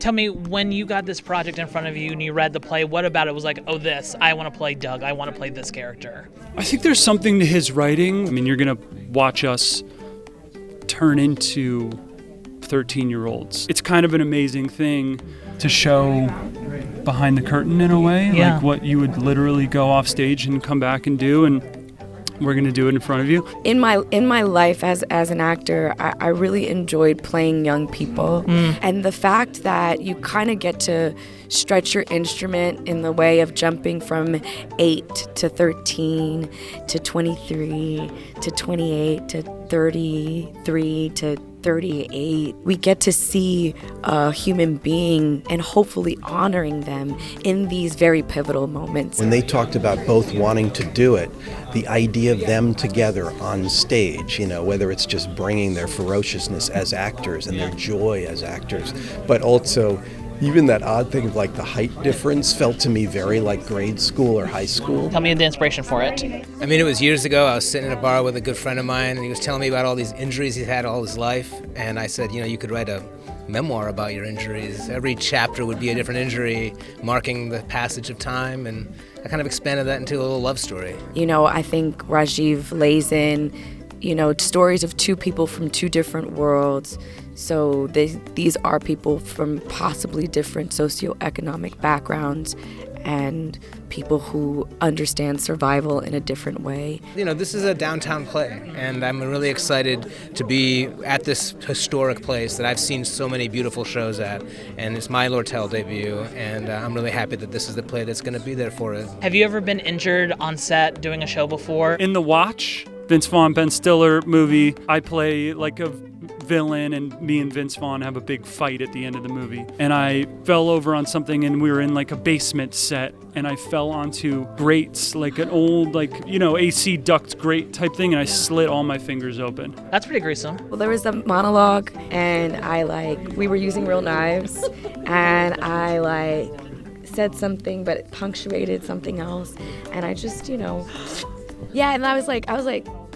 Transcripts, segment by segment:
Tell me, when you got this project in front of you and you read the play, what about it was like, oh, I want to play Doug, I want to play this character? I think there's something to his writing. I mean, you're going to watch us turn into 13-year-olds. It's kind of an amazing thing to show behind the curtain in a way, like what you would literally go off stage and come back and do, and we're going to do it in front of you. In my life as an actor, I really enjoyed playing young people. And the fact that you kind of get to stretch your instrument in the way of jumping from 8 to 13 to 23 to 28 to 33 to 38. We get to see a human being and hopefully honoring them in these very pivotal moments. When they talked about both wanting to do it, the idea of them together on stage, whether it's just bringing their ferociousness as actors and their joy as actors, but also even that odd thing of like the height difference felt to me very like grade school or high school. Tell me the inspiration for it. I mean, it was years ago. I was sitting in a bar with a good friend of mine, and he was telling me about all these injuries he's had all his life. And I said, you could write a memoir about your injuries. Every chapter would be a different injury, marking the passage of time. And I kind of expanded that into a little love story. I think Rajiv lays in, stories of two people from two different worlds. So these are people from possibly different socioeconomic backgrounds and people who understand survival in a different way. This is a downtown play, and I'm really excited to be at this historic place that I've seen so many beautiful shows at, and it's my Lortel debut, and I'm really happy that this is the play that's going to be there for it. Have you ever been injured on set doing a show before? In The Watch, Vince Vaughn, Ben Stiller movie, I play like a villain, and me and Vince Vaughn have a big fight at the end of the movie. And I fell over on something, and we were in like a basement set, and I fell onto grates, like an old AC duct grate type thing, and I slit all my fingers open. That's pretty gruesome. Well, there was a monologue, and we were using real knives, and I said something, but it punctuated something else, and I just, and I was like,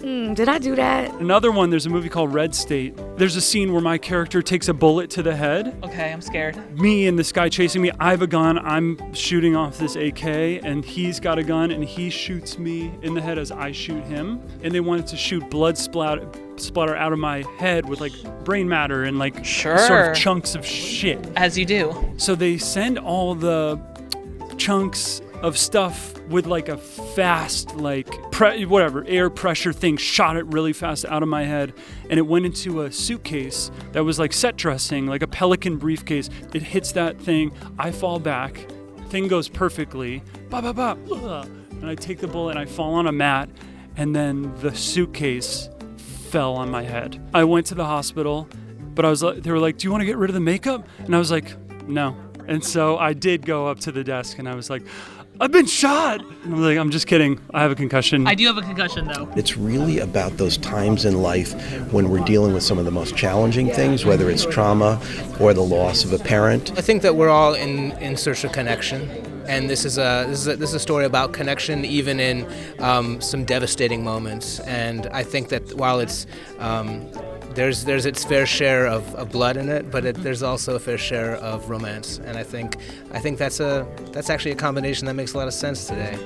did I do that? Another one, there's a movie called Red State. There's a scene where my character takes a bullet to the head. Okay, I'm scared. Me and this guy chasing me, I have a gun, I'm shooting off this AK, and he's got a gun, and he shoots me in the head as I shoot him. And they wanted to shoot blood splatter out of my head with brain matter and sort of chunks of shit. As you do. So they send all the chunks of stuff with a fast air pressure thing, shot it really fast out of my head, and it went into a suitcase that was set dressing, like a Pelican briefcase. It hits that thing, I fall back, thing goes perfectly, and I take the bullet and I fall on a mat, and then the suitcase fell on my head. I went to the hospital, but they were like, do you want to get rid of the makeup? And I was like, no. And so I did go up to the desk and I was like, I've been shot. And I was like, I'm just kidding. I have a concussion. I do have a concussion, though. It's really about those times in life when we're dealing with some of the most challenging things, whether it's trauma or the loss of a parent. I think that we're all in search of connection, and this is a story about connection, even in some devastating moments. And I think that while it's there's its fair share of blood in it, but there's also a fair share of romance, and I think that's actually a combination that makes a lot of sense today.